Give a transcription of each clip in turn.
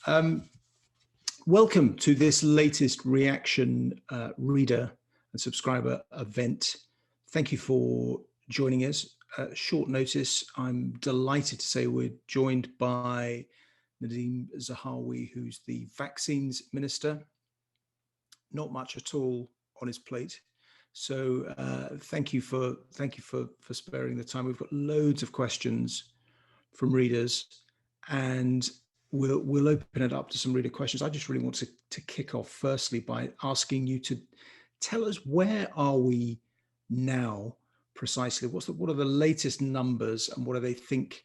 Welcome to this latest reaction reader and subscriber event. Thank you for joining us. Short notice, I'm delighted to say we're joined by Nadhim Zahawi, who's the vaccines minister. Not much at all on his plate. So thank you for sparing the time. We've got loads of questions from readers, and we'll open it up to some reader questions. I just really want to kick off firstly by asking you to tell us, where are we now precisely? What are the latest numbers, and what do they think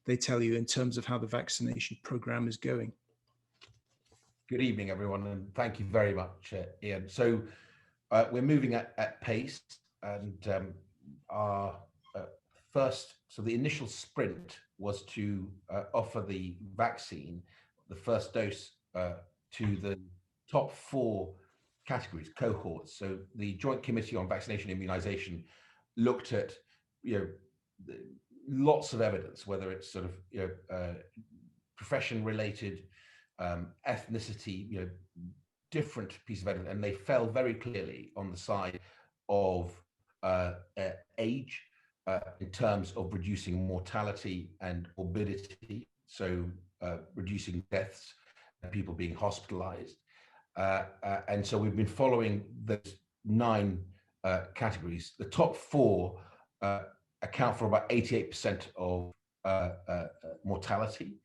they tell you in terms of how the vaccination program is going? Good evening, everyone, and thank you very much, Iain. So we're moving at pace, and our the initial sprint was to offer the vaccine, the first dose, to the top 4 categories, cohorts. So the Joint Committee on Vaccination and Immunization looked at, lots of evidence, whether it's sort of, profession-related, ethnicity, different piece of evidence, and they fell very clearly on the side of age, in terms of reducing mortality and morbidity, so reducing deaths and people being hospitalized. And so we've been following those 9 categories. The top 4 account for about 88% of mortality.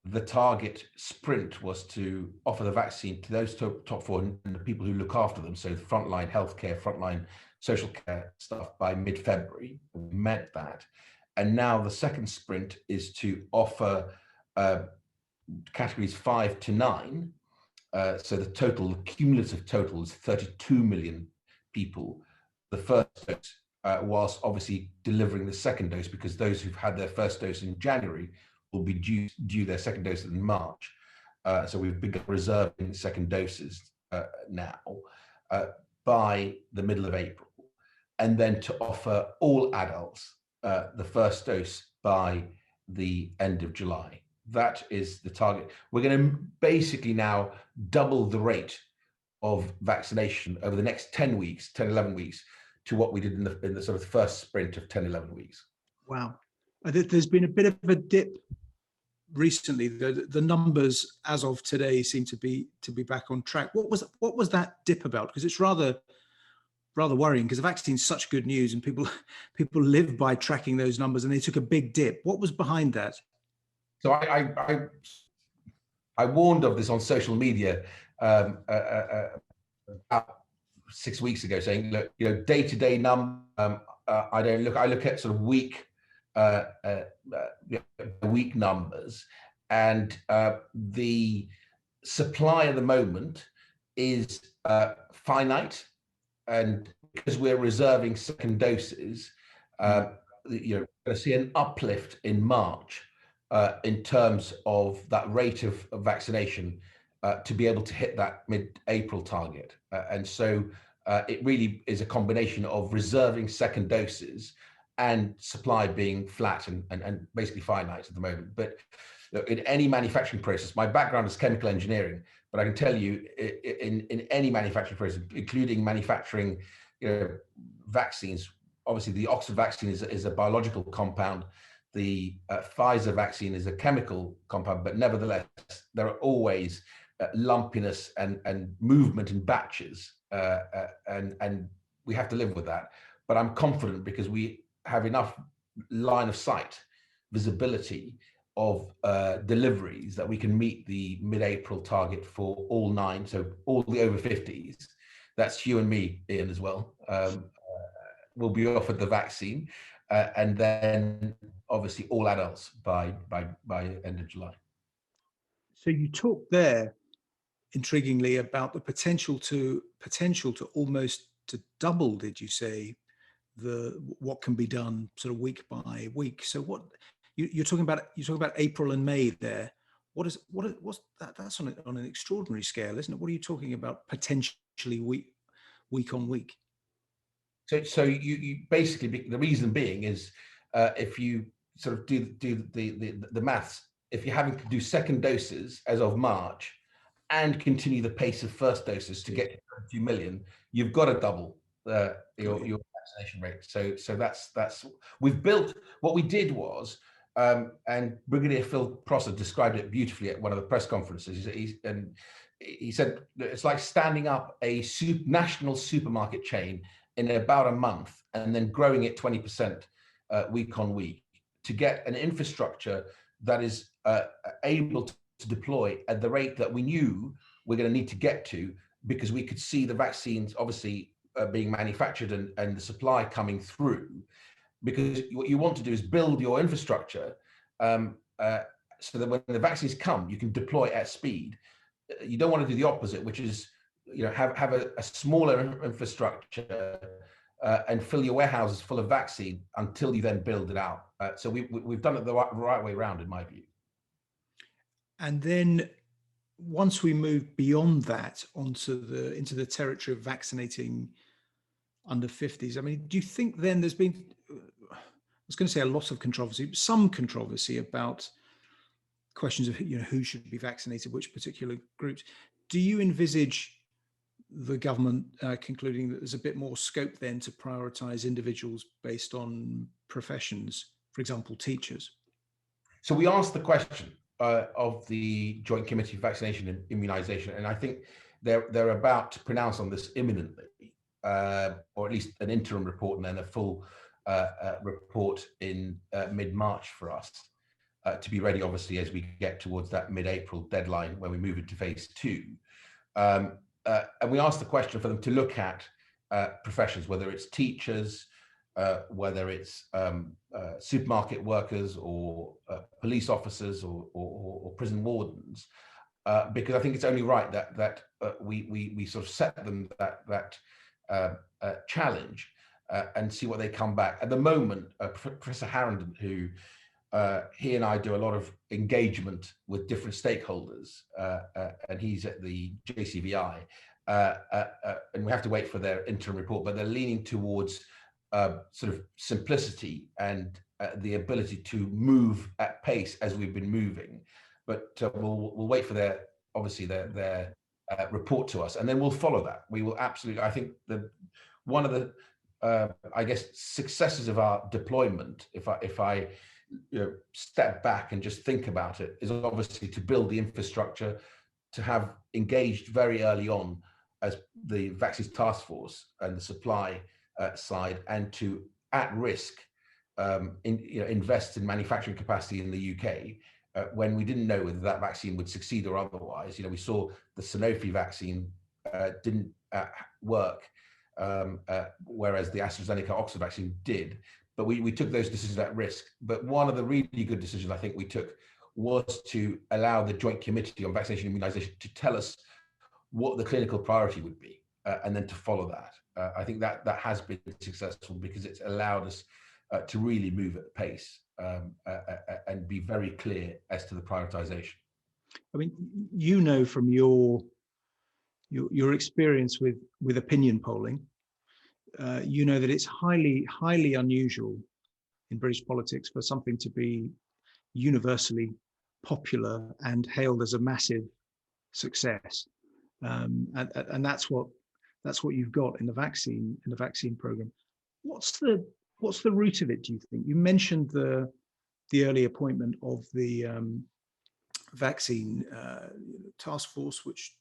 The target sprint was to offer the vaccine to those top 4 and the people who look after them, so frontline healthcare, frontline social care stuff, by mid-February. We met that. And now the second sprint is to offer categories 5 to 9. So the cumulative total is 32 million people. The first dose, whilst obviously delivering the second dose, because those who've had their first dose in January will be due their second dose in March. So we've begun reserving second doses now by the middle of April, and then to offer all adults the first dose by the end of July. That is the target. We're going to basically now double the rate of vaccination over the next 10 weeks, 10, 11 weeks, to what we did in the sort of first sprint of 10, 11 weeks. Wow. There's been a bit of a dip recently. The numbers as of today seem to be back on track. What was that dip about? Because it's rather worrying, because the vaccine's such good news, and people live by tracking those numbers, and they took a big dip. What was behind that? So I warned of this on social media about 6 weeks ago, saying, look, day-to-day number. I look at sort of week numbers, and the supply at the moment is finite, and because we're reserving second doses, you're going to see an uplift in March in terms of that rate of vaccination to be able to hit that mid-April target. And so it really is a combination of reserving second doses and supply being flat and basically finite at the moment. But in any manufacturing process, my background is chemical engineering, but I can tell you in any manufacturing process, including manufacturing vaccines, obviously the Oxford vaccine is a biological compound. The Pfizer vaccine is a chemical compound, but nevertheless, there are always lumpiness and movement in batches, and we have to live with that. But I'm confident, because we have enough line of sight, visibility of deliveries, that we can meet the mid-April target for all 9, so all the over 50s. That's you and me, Iain, as well. Will be offered the vaccine, and then obviously all adults by end of July. So you talked there, intriguingly, about the potential to almost to double, did you say, what can be done sort of week by week? So what you're talking about April and May there. What's that? That's on an extraordinary scale, isn't it? What are you talking about potentially week on week? So you basically, the reason being is if you sort of do the maths, if you're having to do second doses as of March and continue the pace of first doses to get to 2 million, you've got to double your vaccination rate. So that's we've built. What we did was, and Brigadier Phil Prosser described it beautifully at one of the press conferences. He said it's like standing up a national supermarket chain in about a month and then growing it 20% week on week to get an infrastructure that is able to deploy at the rate that we knew we're going to need to get to, because we could see the vaccines obviously being manufactured and the supply coming through. Because what you want to do is build your infrastructure so that when the vaccines come, you can deploy at speed. You don't want to do the opposite, which is, you know, have a smaller infrastructure and fill your warehouses full of vaccine until you then build it out. So we've done it the right way around, in my view. And then once we move beyond that into the territory of vaccinating under 50s, I mean, do you think then there's been, I was going to say a lot of controversy, some controversy about questions of, you know, who should be vaccinated, which particular groups? Do you envisage the government concluding that there's a bit more scope then to prioritize individuals based on professions, for example, teachers? So we asked the question of the Joint Committee for Vaccination and Immunisation, and I think they're about to pronounce on this imminently, or at least an interim report and then a full report in mid-March for us to be ready, obviously, as we get towards that mid-April deadline when we move into phase 2. And we asked the question for them to look at professions, whether it's teachers, whether it's supermarket workers or police officers or prison wardens, because I think it's only right that we sort of set them that challenge and see what they come back. At the moment, Professor Harrington, who he and I do a lot of engagement with different stakeholders, and he's at the JCVI, and we have to wait for their interim report, but they're leaning towards sort of simplicity and the ability to move at pace as we've been moving. But we'll wait for their report to us, and then we'll follow that. We will absolutely. I think one of the I guess successes of our deployment, if I step back and just think about it, is obviously to build the infrastructure, to have engaged very early on as the vaccines task force and the supply side, and to at risk invest in manufacturing capacity in the UK when we didn't know whether that vaccine would succeed or otherwise. We saw the Sanofi vaccine didn't work, whereas the AstraZeneca Oxford vaccine did. But we took those decisions at risk. But one of the really good decisions I think we took was to allow the Joint Committee on Vaccination and Immunisation to tell us what the clinical priority would be, and then to follow that. I think that has been successful because it's allowed us to really move at pace and be very clear as to the prioritization. I mean, from your experience with opinion polling, that it's highly unusual in British politics for something to be universally popular and hailed as a massive success, and that's what you've got in the vaccine program. What's the root of it, do you think? You mentioned the early appointment of the vaccine task force, which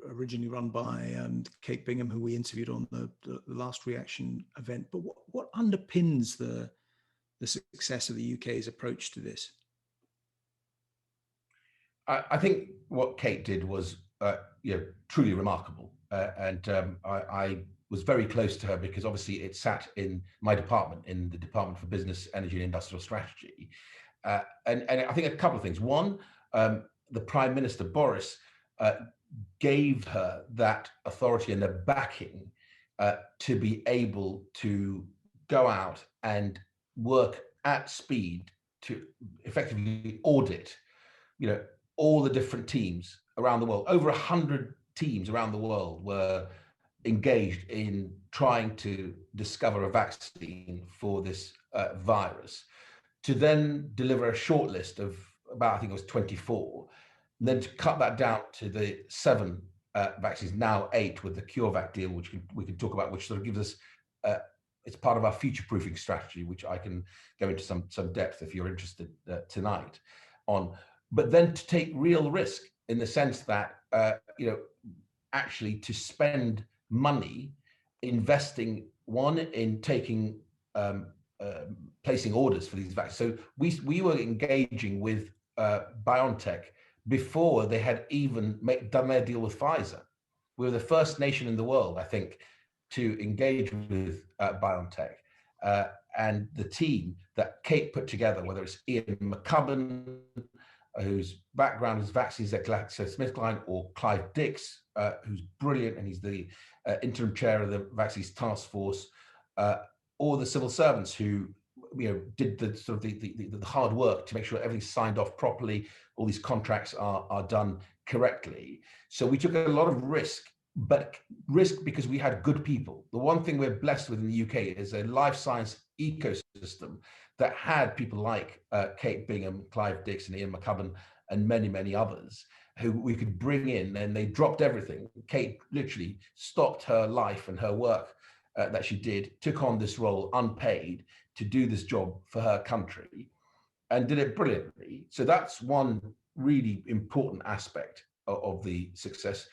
originally run by Kate Bingham, who we interviewed on the last reaction event. But what underpins the success of the UK's approach to this? I think what Kate did was truly remarkable, and I was very close to her because obviously it sat in my department, in the Department for Business, Energy and Industrial Strategy, and I think a couple of things. One, the Prime Minister Boris gave her that authority and the backing to be able to go out and work at speed to effectively audit, all the different teams around the world. Over 100 teams around the world were engaged in trying to discover a vaccine for this virus, to then deliver a short list of about, I think it was 24, and then to cut that down to the 7 vaccines, now 8 with the CureVac deal, which we can talk about, which sort of gives us, it's part of our future-proofing strategy, which I can go into some depth if you're interested tonight on. But then to take real risk in the sense that, actually to spend money investing, one, in taking, placing orders for these vaccines. So we were engaging with BioNTech before they had even done their deal with Pfizer. We were the first nation in the world, I think, to engage with BioNTech, and the team that Kate put together, whether it's Iain Martin, whose background is vaccines at GlaxoSmithKline, or Clive Dix, who's brilliant, and he's the interim chair of the Vaccines Task Force, or the civil servants who did the sort of the hard work to make sure everything's signed off properly, all these contracts are done correctly. So we took a lot of risk, but risk because we had good people. The one thing we're blessed with in the UK is a life science ecosystem that had people like Kate Bingham, Clive Dix, and Iain Martin, and many, many others who we could bring in, and they dropped everything. Kate literally stopped her life and her work that she did, took on this role unpaid to do this job for her country, and did it brilliantly. So that's one really important aspect of the success.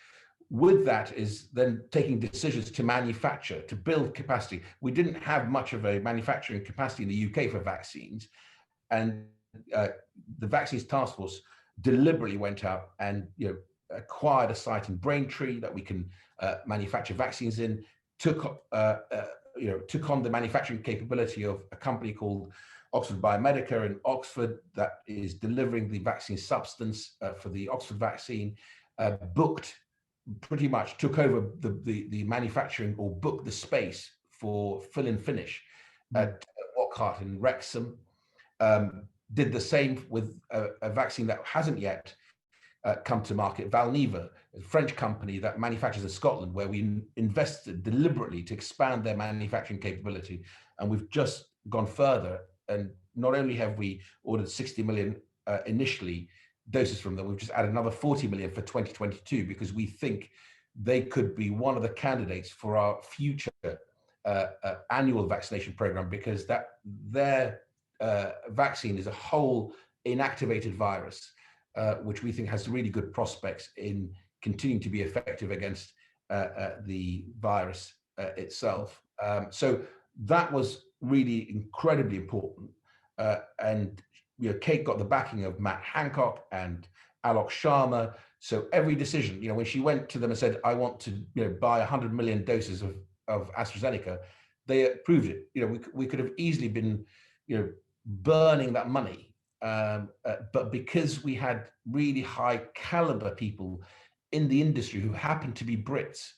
With that is then taking decisions to manufacture, to build capacity. We didn't have much of a manufacturing capacity in the UK for vaccines, and the Vaccines Task Force deliberately went out and acquired a site in Braintree that we can manufacture vaccines in. Took on the manufacturing capability of a company called Oxford Biomedica in Oxford that is delivering the vaccine substance for the Oxford vaccine. Pretty much took over the manufacturing, or booked the space for fill and finish at Lockhart in Wrexham. Did the same with a vaccine that hasn't yet come to market, Valneva, a French company that manufactures in Scotland, where we invested deliberately to expand their manufacturing capability. And we've just gone further. And not only have we ordered 60 million initially doses from them, we've just added another 40 million for 2022, because we think they could be one of the candidates for our future annual vaccination program, because their vaccine is a whole inactivated virus, which we think has really good prospects in continuing to be effective against the virus itself. So that was really incredibly important. And Kate got the backing of Matt Hancock and Alok Sharma. So every decision, when she went to them and said, I want to buy 100 million doses of AstraZeneca, they approved it. We could have easily been burning that money. But because we had really high caliber people in the industry who happened to be Brits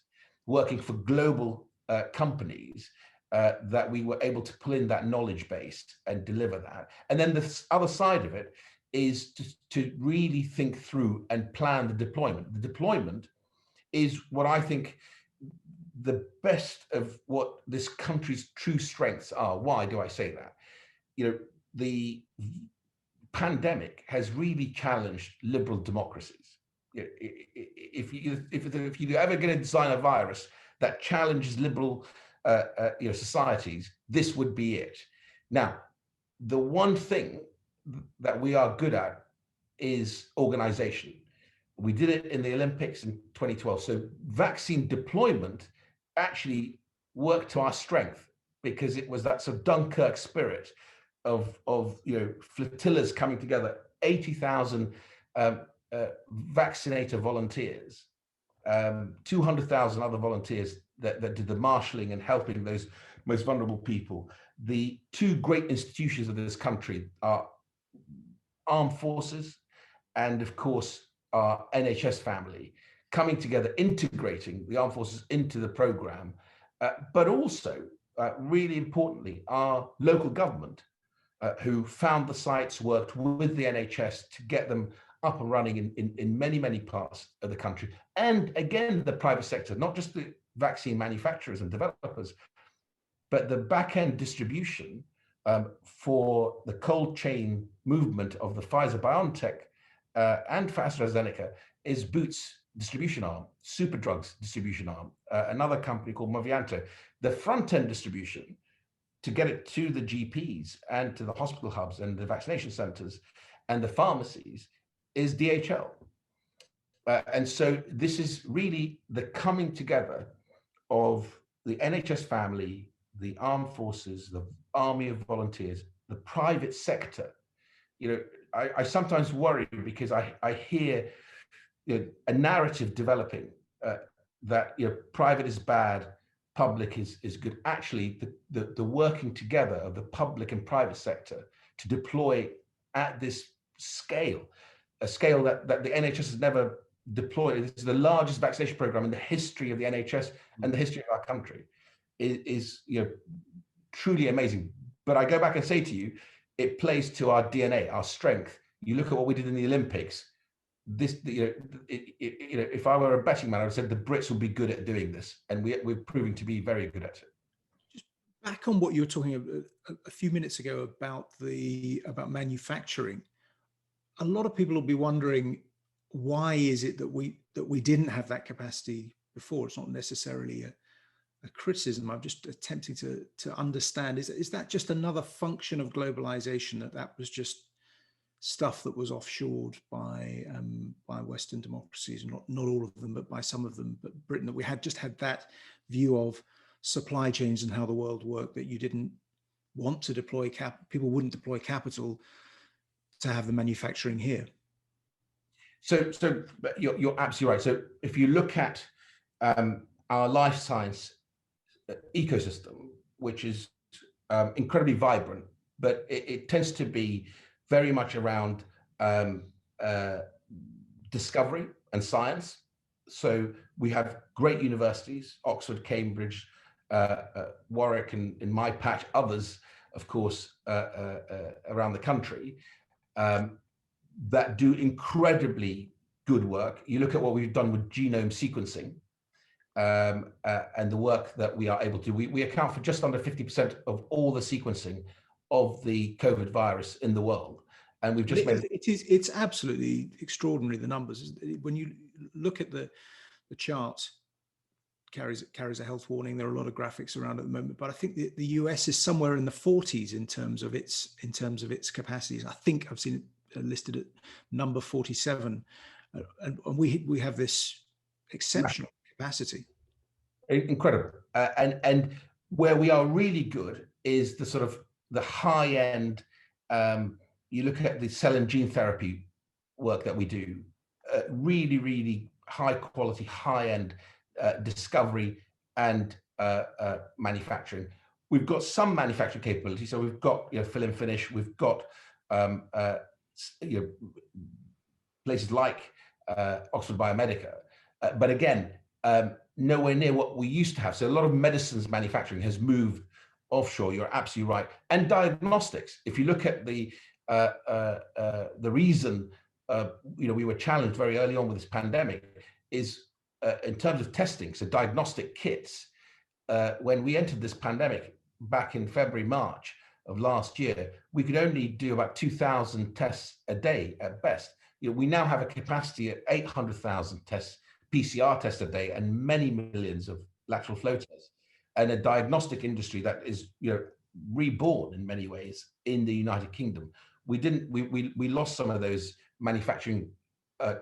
working for global companies, that we were able to pull in that knowledge base and deliver that. And then the other side of it is to really think through and plan the deployment. The deployment is what I think the best of what this country's true strengths are. Why do I say that? The pandemic has really challenged liberal democracies. If you're ever going to design a virus that challenges liberal societies, this would be it. Now, the one thing that we are good at is organization. We did it in the Olympics in 2012. So vaccine deployment actually worked to our strength, because it was that sort of Dunkirk spirit of flotillas coming together, 80,000 vaccinator volunteers, 200,000 other volunteers that did the marshalling and helping those most vulnerable people. The two great institutions of this country are armed forces and, of course, our NHS family, coming together, integrating the armed forces into the program, but also, really importantly, our local government, who found the sites, worked with the NHS to get them up and running in many, many parts of the country. And again, the private sector, not just the vaccine manufacturers and developers, but the back-end distribution for the cold chain movement of the Pfizer-BioNTech and AstraZeneca is Boots distribution arm, Superdrugs distribution arm, another company called Movianto. The front-end distribution to get it to the GPs and to the hospital hubs and the vaccination centers and the pharmacies is DHL. And so this is really the coming together of the NHS family, the armed forces, the army of volunteers, the private sector. You know, I sometimes worry because I hear, you know, a narrative developing that, you know, private is bad, public is good. Actually, the working together of the public and private sector to deploy at this scale, a scale that the NHS has never deployed. This is the largest vaccination program in the history of the NHS and the history of our country. Is you know, truly amazing. But I go back and say to you, it plays to our DNA, our strength. You look at what we did in the Olympics. This, you know, you know, if I were a betting man, I would have said the Brits will be good at doing this, and we're proving to be very good at it. Just back on what you were talking a few minutes ago about manufacturing. A lot of people will be wondering, why is it that we didn't have that capacity before? It's not necessarily a criticism. I'm just attempting to understand. Is that just another function of globalization, that was just stuff that was offshored by Western democracies, not all of them, but by some of them, but Britain, that we had that view of supply chains and how the world worked, that you didn't want to deploy people wouldn't deploy capital to have the manufacturing here? So you're absolutely right. So if you look at our life science ecosystem, which is incredibly vibrant, but it tends to be very much around discovery and science. So we have great universities, Oxford, Cambridge, Warwick, and in my patch, others, of course, around the country, that do incredibly good work. You look at what we've done with genome sequencing, and the work that we are able to do. We account for just under 50% of all the sequencing of the COVID virus in the world. And we've just it's absolutely extraordinary, the numbers. When you look at the chart, carries a health warning. There are a lot of graphics around at the moment, but I think the US is somewhere in the 40s in terms of its capacities. I think I've seen it listed at number 47, and we have this exceptional capacity. Incredible. And where we are really good is the sort of the high end. You look at the cell and gene therapy work that we do, really, really high quality, high end discovery and manufacturing. We've got some manufacturing capability. So we've got, you know, fill and finish. We've got you know, places like Oxford Biomedica, but again, nowhere near what we used to have. So a lot of medicines manufacturing has moved offshore. You're absolutely right. And diagnostics. If you look at the reason you know, we were challenged very early on with this pandemic is in terms of testing. So diagnostic kits. When we entered this pandemic back in February, March of last year, we could only do about 2,000 tests a day at best. You know, we now have a capacity at 800,000 tests, PCR tests a day, and many millions of lateral flow tests, and a diagnostic industry that is, you know, reborn in many ways in the United Kingdom. We lost some of those manufacturing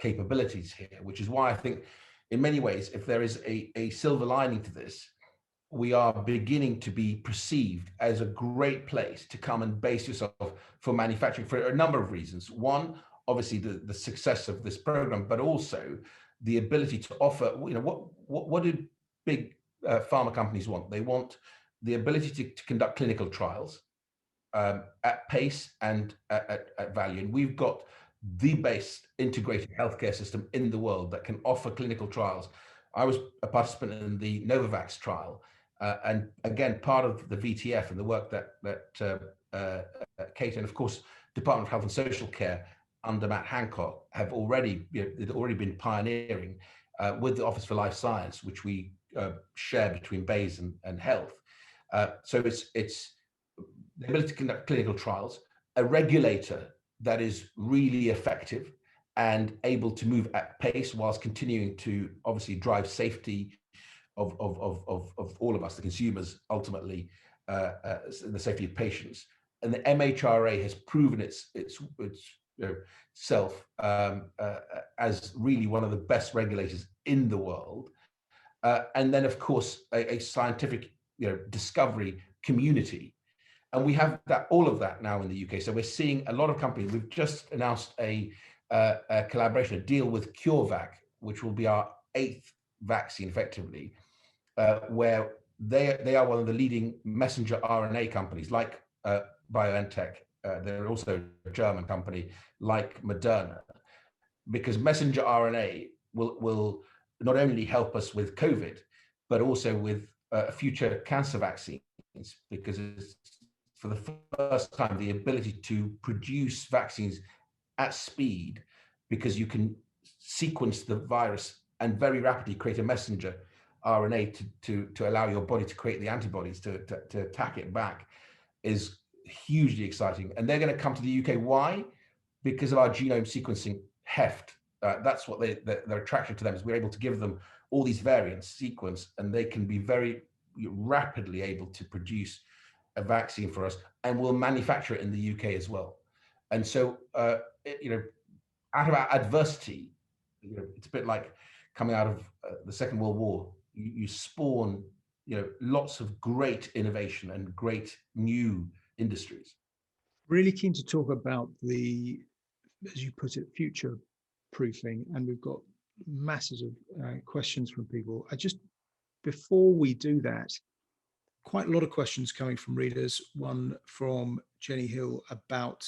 capabilities here, which is why I think, in many ways, if there is a silver lining to this, we are beginning to be perceived as a great place to come and base yourself for manufacturing for a number of reasons. One, obviously the success of this program, but also the ability to offer, you know, what do big pharma companies want? They want the ability to conduct clinical trials at pace and at value. And we've got the best integrated healthcare system in the world that can offer clinical trials. I was a participant in the Novavax trial, and again, part of the VTF and the work that Kate and of course Department of Health and Social Care under Matt Hancock have already, you know, they've already been pioneering with the Office for Life Science, which we share between BASE and Health. So it's the ability to conduct clinical trials, a regulator that is really effective and able to move at pace whilst continuing to obviously drive safety of all of us, the consumers, ultimately, the safety of patients. And the MHRA has proven itself as really one of the best regulators in the world. And then, of course, a scientific discovery community. And we have all of that now in the UK. So we're seeing a lot of companies. We've just announced a collaboration, a deal with CureVac, which will be our 8th vaccine, effectively, where they are one of the leading messenger RNA companies, like BioNTech. They're also a German company, like Moderna, because messenger RNA will not only help us with COVID, but also with future cancer vaccines, because it's, for the first time, the ability to produce vaccines at speed, because you can sequence the virus and very rapidly create a messenger RNA to allow your body to create the antibodies to attack it back, is hugely exciting. And they're going to come to the UK. Why? Because of our genome sequencing heft. That's what their attraction to them is. We're able to give them all these variants sequence, and they can be very rapidly able to produce a vaccine for us, and we'll manufacture it in the UK as well. And so, out of our adversity, it's a bit like coming out of the Second World War. You spawn, lots of great innovation and great new industries. Really keen to talk about the, as you put it, future proofing, and we've got masses of questions from people. Before we do that, quite a lot of questions coming from readers. One from Jenny Hill about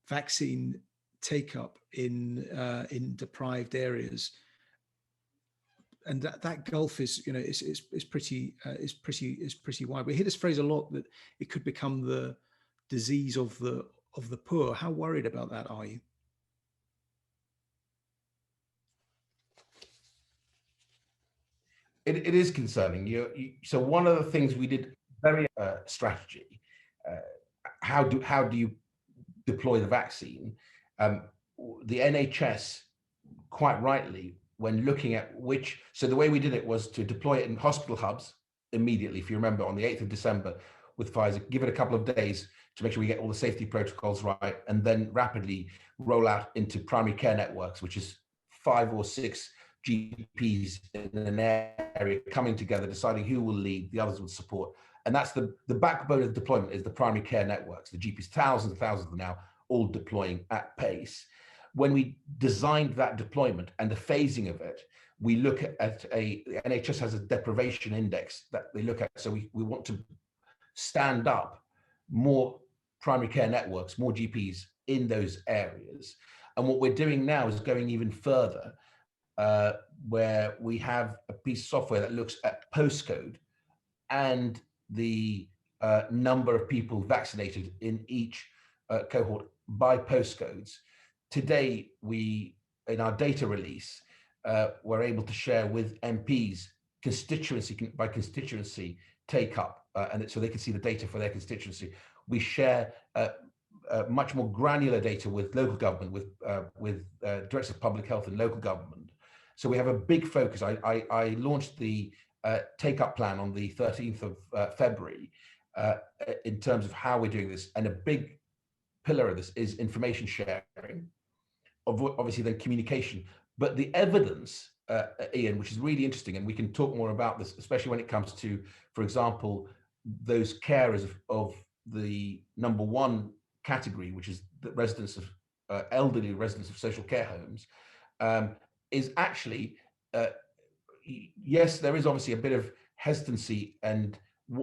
vaccine take up in deprived areas, and that gulf is pretty wide. We hear this phrase a lot, that it could become the disease of the poor. How worried about that are you? It is concerning. So one of the things we did, very strategy. How do you deploy the vaccine? The NHS, quite rightly, when looking at so the way we did it was to deploy it in hospital hubs immediately. If you remember, on the 8th of December with Pfizer, give it a couple of days to make sure we get all the safety protocols right, and then rapidly roll out into primary care networks, which is 5 or 6 GPs in an area coming together, deciding who will lead, the others will support. And that's the backbone of the deployment, is the primary care networks. The GPs, thousands and thousands of them now, all deploying at pace. When we designed that deployment and the phasing of it, we look at the NHS has a deprivation index that they look at. So we want to stand up more primary care networks, more GPs in those areas. And what we're doing now is going even further, where we have a piece of software that looks at postcode and the number of people vaccinated in each cohort by postcodes. Today, in our data release, we're able to share with MPs constituency by constituency take up, and so they can see the data for their constituency. We share much more granular data with local government, with directors of public health and local government. So we have a big focus. I launched the take-up plan on the 13th of February in terms of how we're doing this. And a big pillar of this is information sharing, obviously then communication. But the evidence, Iain, which is really interesting, and we can talk more about this, especially when it comes to, for example, those carers of the number 1 category, which is the residents of elderly residents of social care homes, is actually, yes, there is obviously a bit of hesitancy and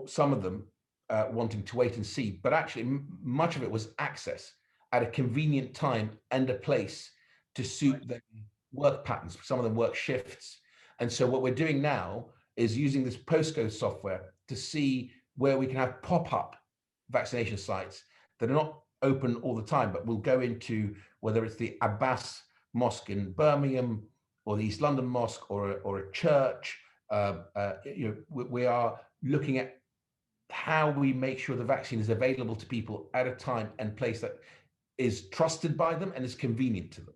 some of them wanting to wait and see, but actually much of it was access at a convenient time and a place to suit their work patterns. Some of them work shifts. And so what we're doing now is using this postcode software to see where we can have pop-up vaccination sites that are not open all the time, but will go into, whether it's the Abbas Mosque in Birmingham or the East London Mosque or a church. We are looking at how we make sure the vaccine is available to people at a time and place that is trusted by them and is convenient to them.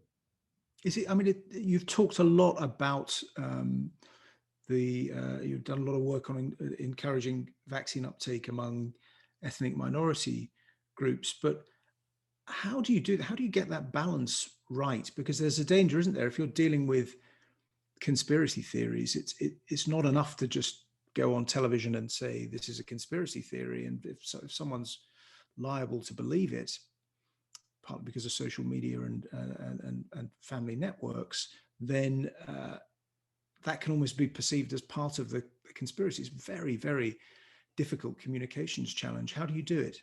Is it? I mean, you've talked a lot about you've done a lot of work on encouraging vaccine uptake among ethnic minority groups, but how do you do that? How do you get that balance right? Because there's a danger, isn't there? If you're dealing with conspiracy theories, it's not enough to just go on television and say this is a conspiracy theory, and if someone's liable to believe it, partly because of social media and family networks, then that can almost be perceived as part of the conspiracy. It's very, very difficult communications challenge. How do you do it?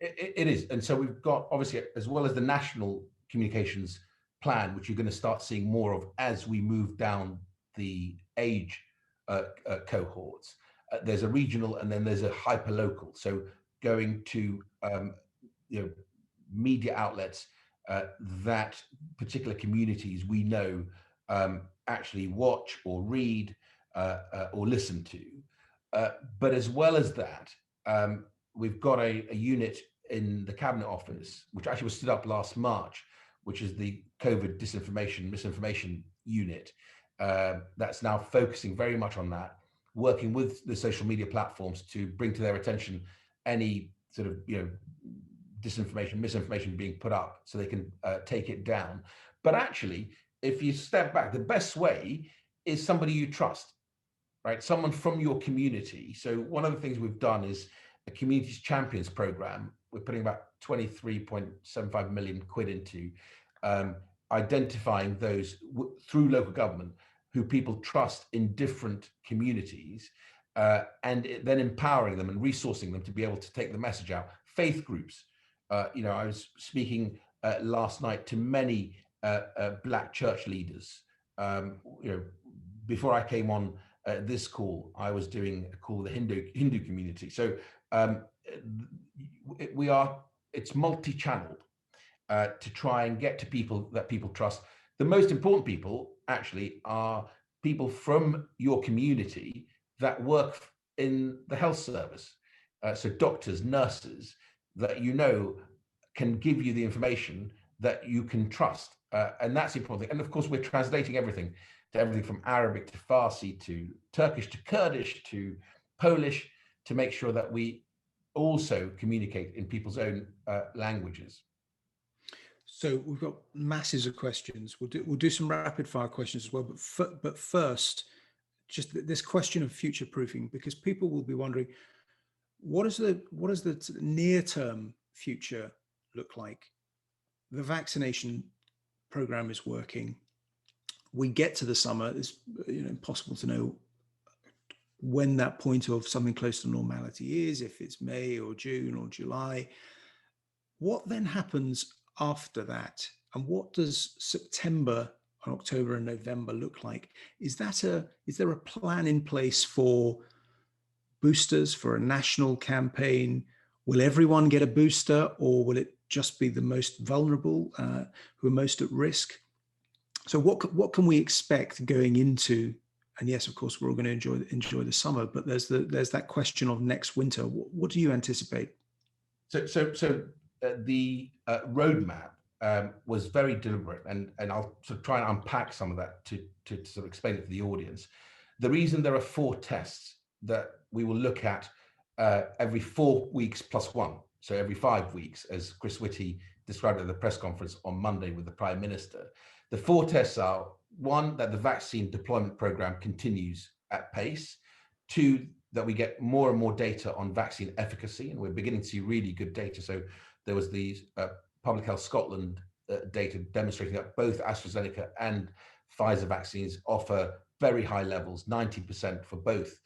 It is. And so we've got, obviously, as well as the national communications plan, which you're going to start seeing more of as we move down the age cohorts, there's a regional and then there's a hyper local. So going to media outlets that particular communities we know actually watch or read or listen to. But as well as that, we've got a unit in the Cabinet Office, which actually was stood up last March, which is the COVID misinformation unit, that's now focusing very much on that, working with the social media platforms to bring to their attention any sort of disinformation, misinformation being put up so they can take it down. But actually, if you step back, the best way is somebody you trust, right? Someone from your community. So one of the things we've done is a Communities Champions program. We're putting about 23.75 million quid into identifying those through local government who people trust in different communities, and then empowering them and resourcing them to be able to take the message out. Faith groups. I was speaking last night to many Black church leaders. Before I came on this call, I was doing a call with the Hindu community. So it's multi-channeled to try and get to people that people trust. The most important people actually are people from your community that work in the health service. So doctors, nurses that can give you the information that you can trust. And that's the important thing. And of course, we're translating everything from Arabic to Farsi to Turkish to Kurdish to Polish to make sure that we also communicate in people's own languages. So we've got masses of questions. We'll do some rapid fire questions as well. But first, just this question of future proofing, because people will be wondering, what does the near term future look like? The vaccination program is working. We get to the summer. It's impossible to know when that point of something close to normality is, if it's May or June or July. What then happens after that? And what does September and October and November look like? Is there a plan in place for boosters, for a national campaign? Will everyone get a booster, or will it just be the most vulnerable who are most at risk? So what can we expect going into? And yes, of course, we're all going to enjoy the summer, but there's that question of next winter. What do you anticipate? So the roadmap was very deliberate, and I'll sort of try and unpack some of that to sort of explain it to the audience. The reason there are 4 tests that we will look at every 4 weeks plus 1, so every 5 weeks, as Chris Whitty described at the press conference on Monday with the Prime Minister. The 4 tests are: 1, that the vaccine deployment program continues at pace; 2, that we get more and more data on vaccine efficacy, and we're beginning to see really good data. So there was the Public Health Scotland data demonstrating that both AstraZeneca and Pfizer vaccines offer very high levels, 90% for both,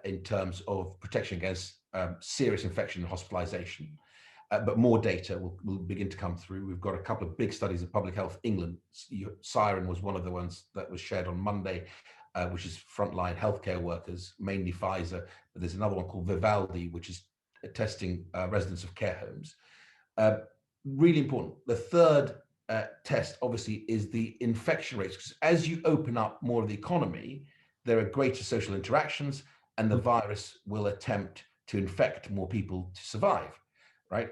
in terms of protection against serious infection and hospitalization. But more data will begin to come through. We've got a couple of big studies of Public Health England. Siren was one of the ones that was shared on Monday, which is frontline healthcare workers, mainly Pfizer. But there's another one called Vivaldi, which is testing residents of care homes. Really important. The third test, obviously, is the infection rates. Because as you open up more of the economy, there are greater social interactions, and the virus will attempt to infect more people to survive, right?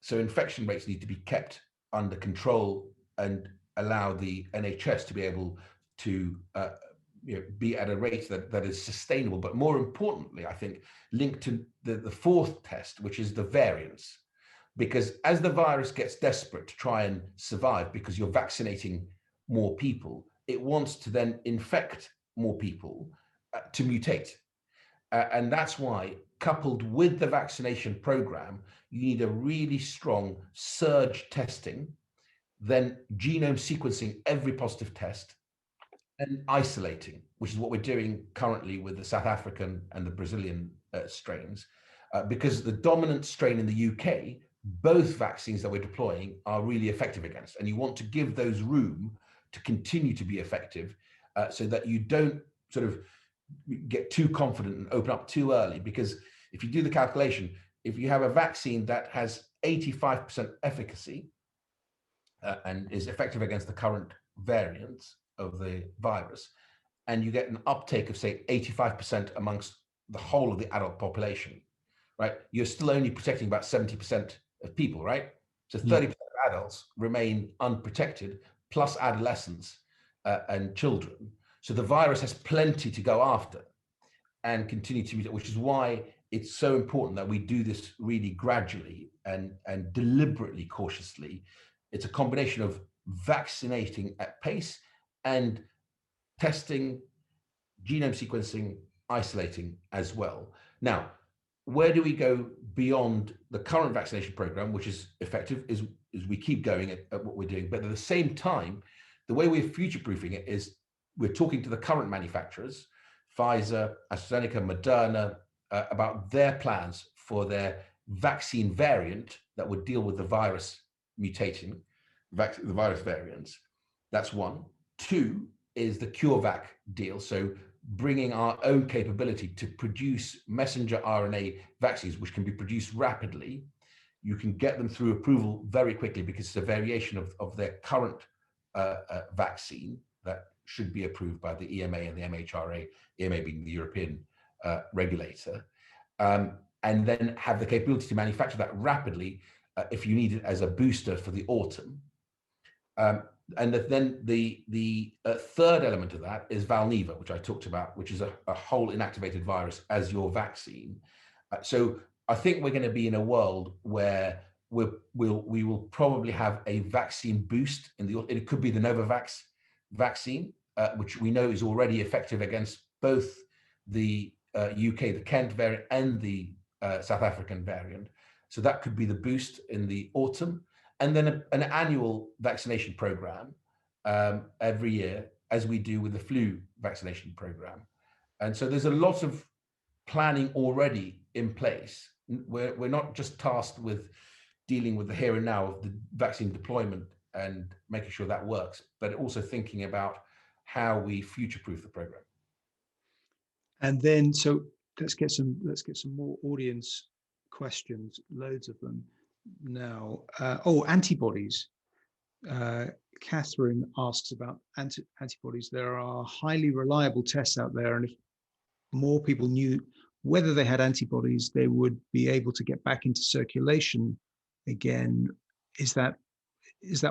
So infection rates need to be kept under control and allow the NHS to be able to be at a rate that is sustainable. But more importantly, I think linked to the fourth test, which is the variants. Because as the virus gets desperate to try and survive, because you're vaccinating more people, it wants to then infect more people to mutate. And that's why, coupled with the vaccination program, you need a really strong surge testing, then genome sequencing every positive test, and isolating, which is what we're doing currently with the South African and the Brazilian strains. Because the dominant strain in the UK, both vaccines that we're deploying are really effective against. And you want to give those room to continue to be effective so that you don't sort of get too confident and open up too early. Because if you do the calculation, if you have a vaccine that has 85% efficacy and is effective against the current variants of the virus, and you get an uptake of, say, 85% amongst the whole of the adult population, right? You're still only protecting about 70% of people, right? So 30% of adults remain unprotected, plus adolescents and children. So the virus has plenty to go after and continue to mutate, which is why it's so important that we do this really gradually and deliberately, cautiously. It's a combination of vaccinating at pace and testing, genome sequencing, isolating as well. Now, where do we go beyond the current vaccination program, which is effective, is we keep going at what we're doing. But at the same time, the way we're future-proofing it is we're talking to the current manufacturers, Pfizer, AstraZeneca, Moderna, about their plans for their vaccine variant that would deal with the virus mutating, the virus variants. That's one. Two is the CureVac deal. So bringing our own capability to produce messenger RNA vaccines, which can be produced rapidly. You can get them through approval very quickly because it's a variation of their current vaccine that should be approved by the EMA and the MHRA, EMA being the European regulator, and then have the capability to manufacture that rapidly if you need it as a booster for the autumn. And then the third element of that is Valneva, which I talked about, which is a whole inactivated virus as your vaccine. So I think we're going to be in a world where we will probably have a vaccine boost it could be the Novavax vaccine, which we know is already effective against both the UK, the Kent variant, and the South African variant. So that could be the boost in the autumn. And then an annual vaccination program every year, as we do with the flu vaccination program. And so there's a lot of planning already in place. We're not just tasked with dealing with the here and now of the vaccine deployment and making sure that works, but also thinking about how we future-proof the program. And then, so let's get some more audience questions, loads of them now. Antibodies. Catherine asks about antibodies. There are highly reliable tests out there, and if more people knew whether they had antibodies, they would be able to get back into circulation again. Is that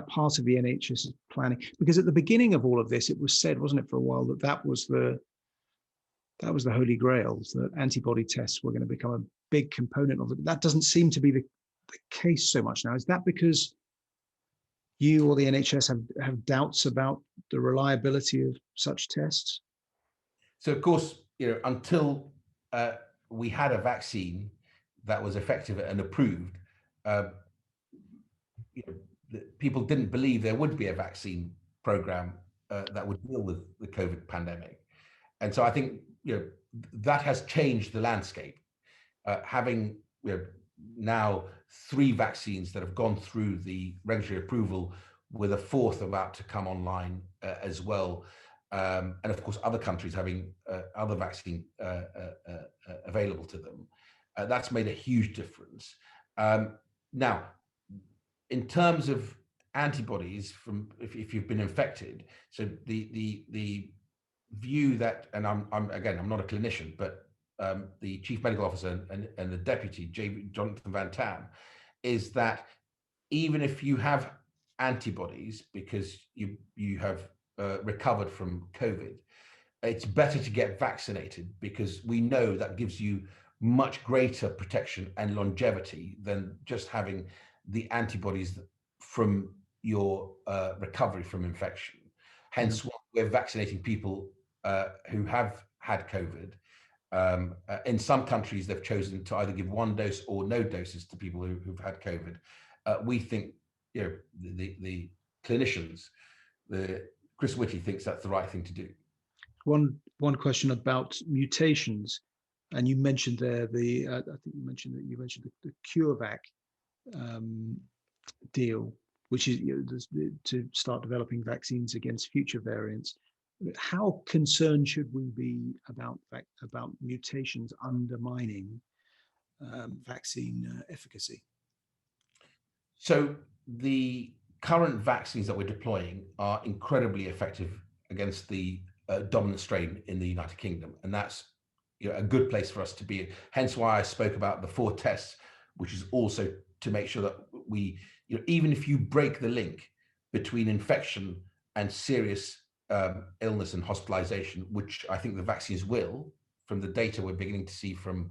part of the NHS planning? Because at the beginning of all of this, it was said, wasn't it, for a while, that was the holy grail, that antibody tests were going to become a big component of it. That doesn't seem to be the case so much now. Is that because you or the NHS have doubts about the reliability of such tests? So of course, until we had a vaccine that was effective and approved, people didn't believe there would be a vaccine program that would deal with the COVID pandemic. And so I think that has changed the landscape. Having now 3 vaccines that have gone through the regulatory approval, with a 4th about to come online as well, and of course other countries having other vaccine available to them, that's made a huge difference. Now, in terms of antibodies from if you've been infected, so the view that, and I'm not a clinician, but the chief medical officer and the deputy, Jonathan Van Tam, is that even if you have antibodies because you have recovered from COVID, it's better to get vaccinated because we know that gives you much greater protection and longevity than just having the antibodies from your recovery from infection. Hence, we're vaccinating people who have had COVID. In some countries, they've chosen to either give one dose or no doses to people who've had COVID. We think, the clinicians, Chris Whitty thinks that's the right thing to do. One question about mutations, and you mentioned there I think you mentioned the CureVac deal, which is to start developing vaccines against future variants. How concerned should we be about mutations undermining vaccine efficacy? So the current vaccines that we're deploying are incredibly effective against the dominant strain in the United Kingdom, and that's a good place for us to be. Hence why I spoke about the 4 tests, which is also to make sure that we, even if you break the link between infection and serious illness and hospitalization, which I think the vaccines will, from the data we're beginning to see from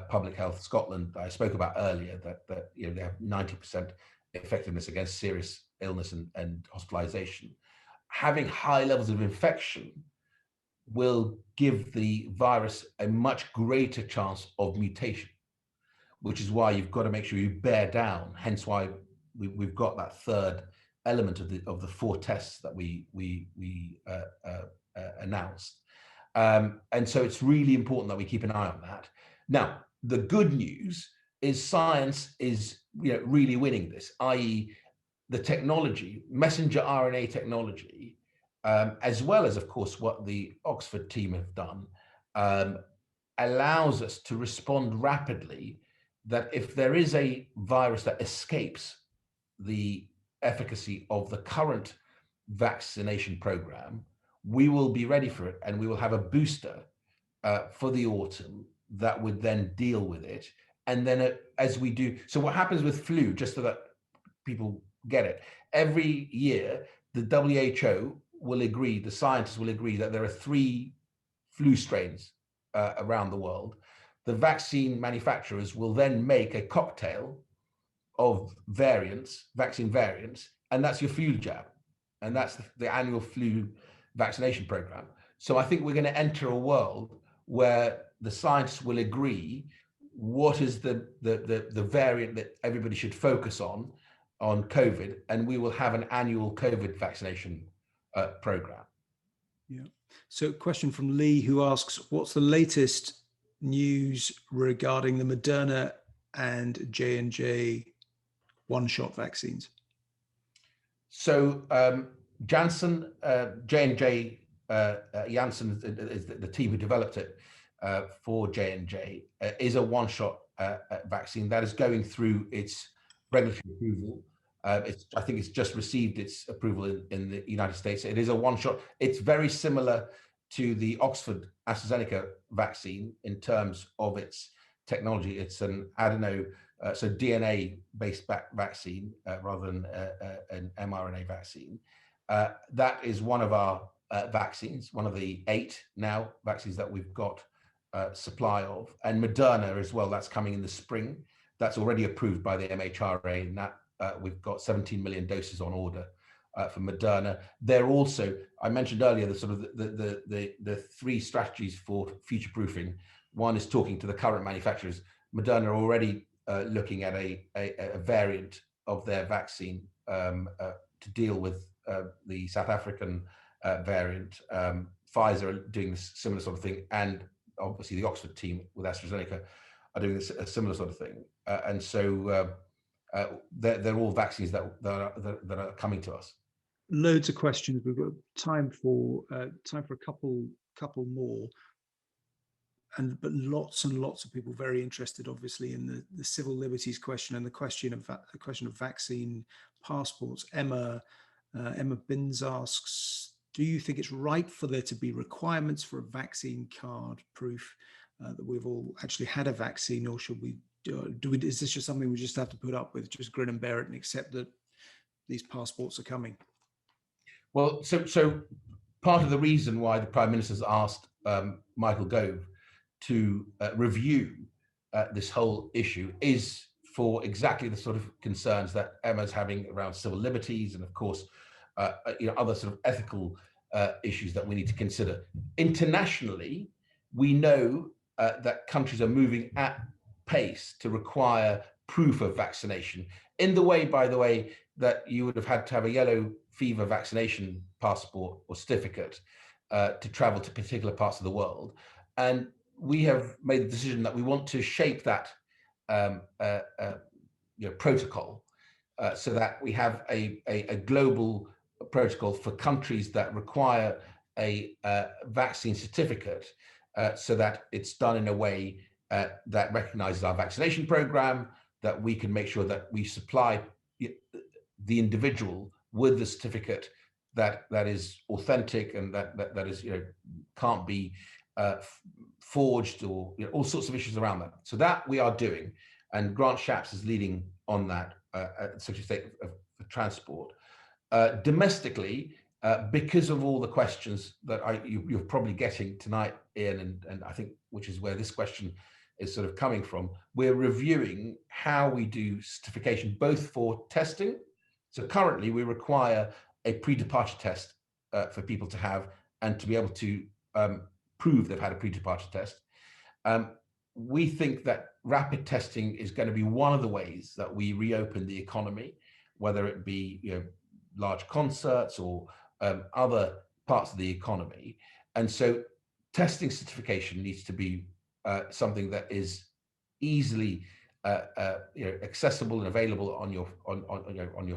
Public Health Scotland that I spoke about earlier, that they have 90% effectiveness against serious illness and hospitalization. Having high levels of infection will give the virus a much greater chance of mutation, which is why you've got to make sure you bear down. Hence why we've got that third element of the 4 tests that we announced. And so it's really important that we keep an eye on that. Now, the good news is science is really winning this, i.e. the technology, messenger RNA technology, as well as, of course, what the Oxford team have done, allows us to respond rapidly, that if there is a virus that escapes the efficacy of the current vaccination program, we will be ready for it, and we will have a booster for the autumn that would then deal with it. And then as we do, so what happens with flu, just so that people get it, every year the WHO will agree, the scientists will agree that there are 3 flu strains around the world. The vaccine manufacturers will then make a cocktail of vaccine variants, and that's your flu jab, and that's the annual flu vaccination program. So I think we're going to enter a world where the scientists will agree what is the variant that everybody should focus on COVID, and we will have an annual COVID vaccination program. Yeah. So question from Lee, who asks, what's the latest news regarding the Moderna and JNJ one-shot vaccines? So Janssen, J&J, Janssen is the team who developed it for J&J, is a one-shot vaccine that is going through its regulatory approval. I think it's just received its approval in the United States. It is a one-shot. It's very similar to the Oxford AstraZeneca vaccine in terms of its technology. It's an so DNA-based vaccine rather than an mRNA vaccine. That is one of our vaccines, one of the 8 now vaccines that we've got supply of. And Moderna as well, that's coming in the spring. That's already approved by the MHRA, and that we've got 17 million doses on order for Moderna. They're also, I mentioned earlier, the sort of the 3 strategies for future-proofing. One is talking to the current manufacturers. Moderna are already looking at a variant of their vaccine to deal with the South African variant. Pfizer are doing a similar sort of thing, and obviously the Oxford team with AstraZeneca are doing a similar sort of thing. And so they're all vaccines that are coming to us. Loads of questions. We've got time for a couple more. But lots and lots of people very interested, obviously, in the civil liberties question and the question of vaccine passports. Emma Binns asks, do you think it's right for there to be requirements for a vaccine card proof that we've all actually had a vaccine, or should we is this just something we just have to put up with, just grin and bear it and accept that these passports are coming? Well, so part of the reason why the Prime Minister's asked Michael Gove to review this whole issue is for exactly the sort of concerns that Emma's having around civil liberties, and of course, other sort of ethical issues that we need to consider. Internationally, we know that countries are moving at pace to require proof of vaccination in the way, by the way, that you would have had to have a yellow fever vaccination passport or certificate to travel to particular parts of the world. And we have made the decision that we want to shape that protocol so that we have a global protocol for countries that require a vaccine certificate, so that it's done in a way that recognizes our vaccination program, that we can make sure that we supply the individual with the certificate that is authentic and that is can't be forged, or all sorts of issues around that. So that we are doing, and Grant Shapps is leading on that at Secretary of State for Transport. Domestically, because of all the questions that you're probably getting tonight, Iain, and I think which is where this question is sort of coming from, we're reviewing how we do certification, both for testing. So currently we require a pre-departure test for people to have, and to be able to prove they've had a pre-departure test. We think that rapid testing is going to be one of the ways that we reopen the economy, whether it be large concerts or other parts of the economy. And so testing certification needs to be something that is easily accessible and available on your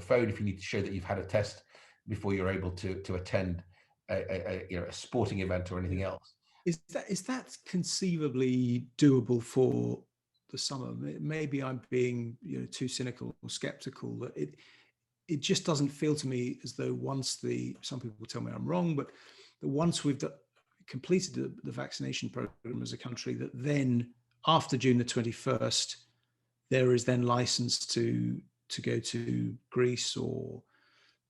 phone, if you need to show that you've had a test before you're able to attend a sporting event or anything else. Is that conceivably doable for the summer? Maybe I'm being too cynical or skeptical. That it just doesn't feel to me as though some people tell me I'm wrong, but once we've completed the vaccination program as a country, that then after June the 21st, there is then license to go to Greece, or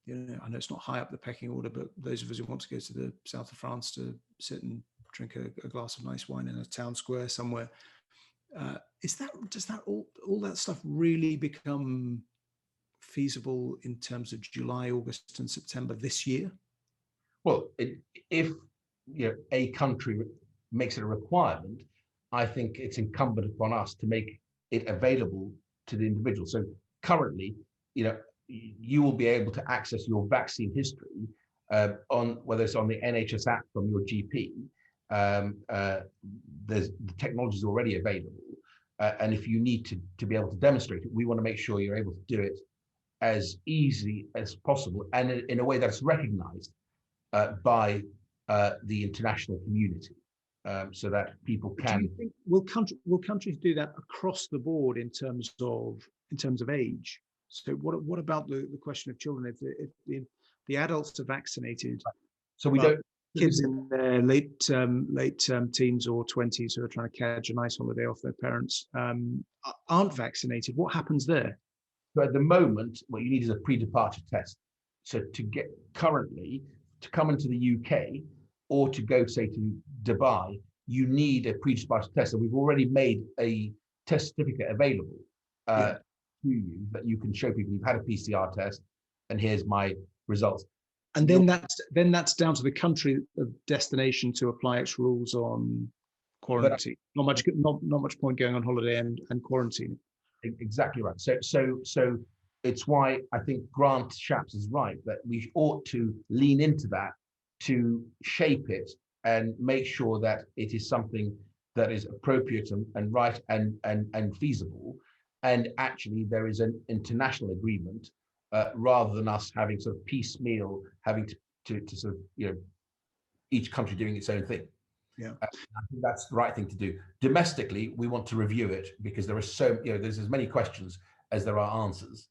I know it's not high up the pecking order, but those of us who want to go to the south of France to sit and drink a glass of nice wine in a town square somewhere, does that all that stuff really become feasible in terms of July, August, and September this year? Well, if a country makes it a requirement, I think it's incumbent upon us to make it available to the individual. So currently, you will be able to access your vaccine history on, whether it's on the NHS app from your GP. The technology is already available, and if you need to be able to demonstrate it, we want to make sure you're able to do it as easy as possible, and in a way that's recognized by the international community, so that people can. Do you think will countries do that across the board in terms of age? So what about the question of children? If the adults are vaccinated, so we don't. Kids in their late teens or 20s who are trying to catch a nice holiday off their parents aren't vaccinated, what happens there? So at the moment, what you need is a pre-departure test. So currently, to come into the UK or to go, say, to Dubai, you need a pre-departure test. And we've already made a test certificate available to you that you can show people you've had a PCR test, and here's my results. And then that's down to the country of destination to apply its rules on quarantine. Not much point going on holiday and quarantine. Exactly right. So it's why I think Grant Shapps is right, that we ought to lean into that, to shape it and make sure that it is something that is appropriate and right and feasible. And actually there is an international agreement, rather than us having sort of piecemeal, having to sort of, each country doing its own thing. Yeah, I think that's the right thing to do. Domestically, we want to review it because there are there's as many questions as there are answers,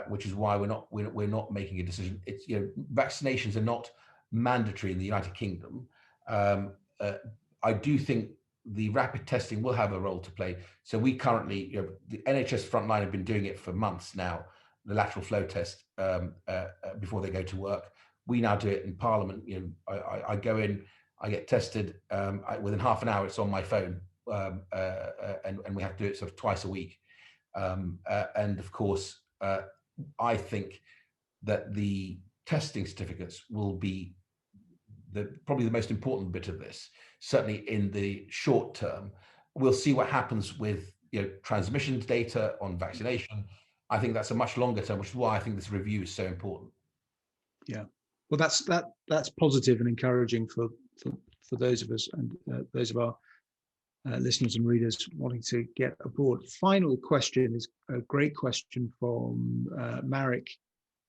which is why we're not making a decision. It's vaccinations are not mandatory in the United Kingdom. I do think the rapid testing will have a role to play. So we currently, the NHS frontline have been doing it for months now, the lateral flow test before they go to work. We now do it in Parliament. I go in, I get tested, within half an hour, it's on my phone, and we have to do it sort of twice a week. And of course, I think that the testing certificates will be probably the most important bit of this, certainly in the short term. We'll see what happens with transmissions data on vaccination. I think that's a much longer term, which is why I think this review is so important. Yeah, well, that's positive and encouraging for those of us and those of our listeners and readers wanting to get abroad. Final question is a great question from Marek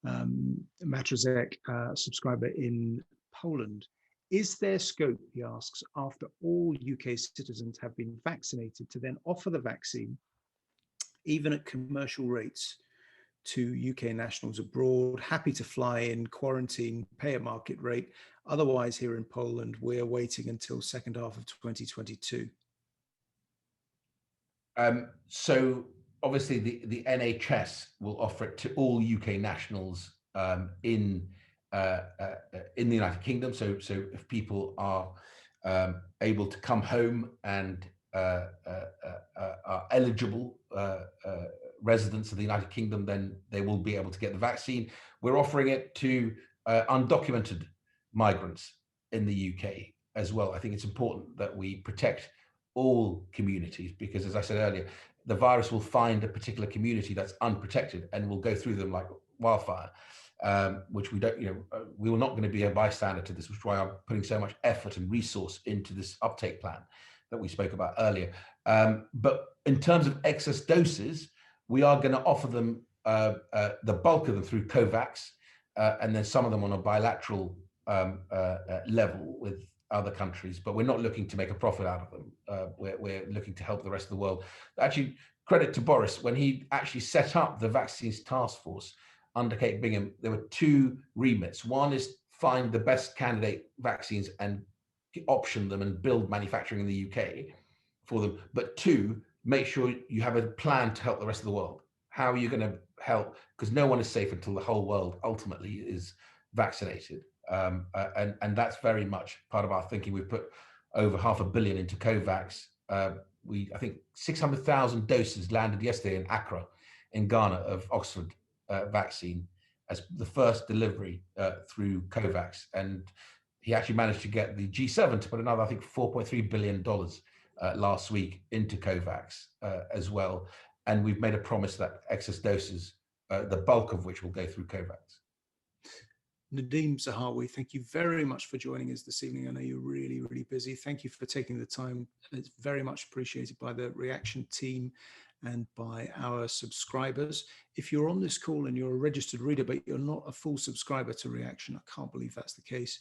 Matrzek, subscriber in Poland. Is there scope, he asks, after all UK citizens have been vaccinated, to then offer the vaccine, even at commercial rates, to UK nationals abroad, happy to fly in, quarantine, pay a market rate? Otherwise, here in Poland, we're waiting until second half of 2022. So obviously the NHS will offer it to all UK nationals in the United Kingdom. So if people are able to come home and are eligible residents of the United Kingdom, then they will be able to get the vaccine. We're offering it to undocumented migrants in the UK as well. I think it's important that we protect all communities, because as I said earlier, the virus will find a particular community that's unprotected and will go through them like wildfire, which we don't, we were not going to be a bystander to this, which is why I'm putting so much effort and resource into this uptake plan that we spoke about earlier. But in terms of excess doses, we are going to offer them the bulk of them through COVAX, and then some of them on a bilateral level with other countries, but we're not looking to make a profit out of them. We're looking to help the rest of the world. Actually, credit to Boris, when he actually set up the vaccines task force under Kate Bingham, there were two remits. One is find the best candidate vaccines and option them and build manufacturing in the UK for them. But two, make sure you have a plan to help the rest of the world. How are you going to help? Because no one is safe until the whole world ultimately is vaccinated. And that's very much part of our thinking. We've put over $500 million into COVAX. I think 600,000 doses landed yesterday in Accra, in Ghana, of Oxford vaccine as the first delivery through COVAX. And he actually managed to get the G7 to put another, I think, $4.3 billion last week into COVAX as well. And we've made a promise that excess doses, the bulk of which will go through COVAX. Nadhim Zahawi, thank you very much for joining us this evening. I know you're really, really busy. Thank you for taking the time. It's very much appreciated by the Reaction team and by our subscribers. If you're on this call and you're a registered reader, but you're not a full subscriber to Reaction, I can't believe that's the case.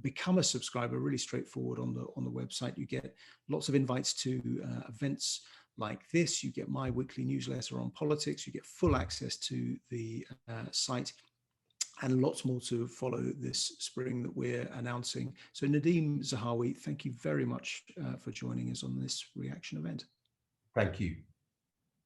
Become a subscriber, really straightforward on the website. You get lots of invites to events like this. You get my weekly newsletter on politics. You get full access to the site, and lots more to follow this spring that we're announcing. So Nadhim Zahawi, thank you very much for joining us on this Reaction event. Thank you.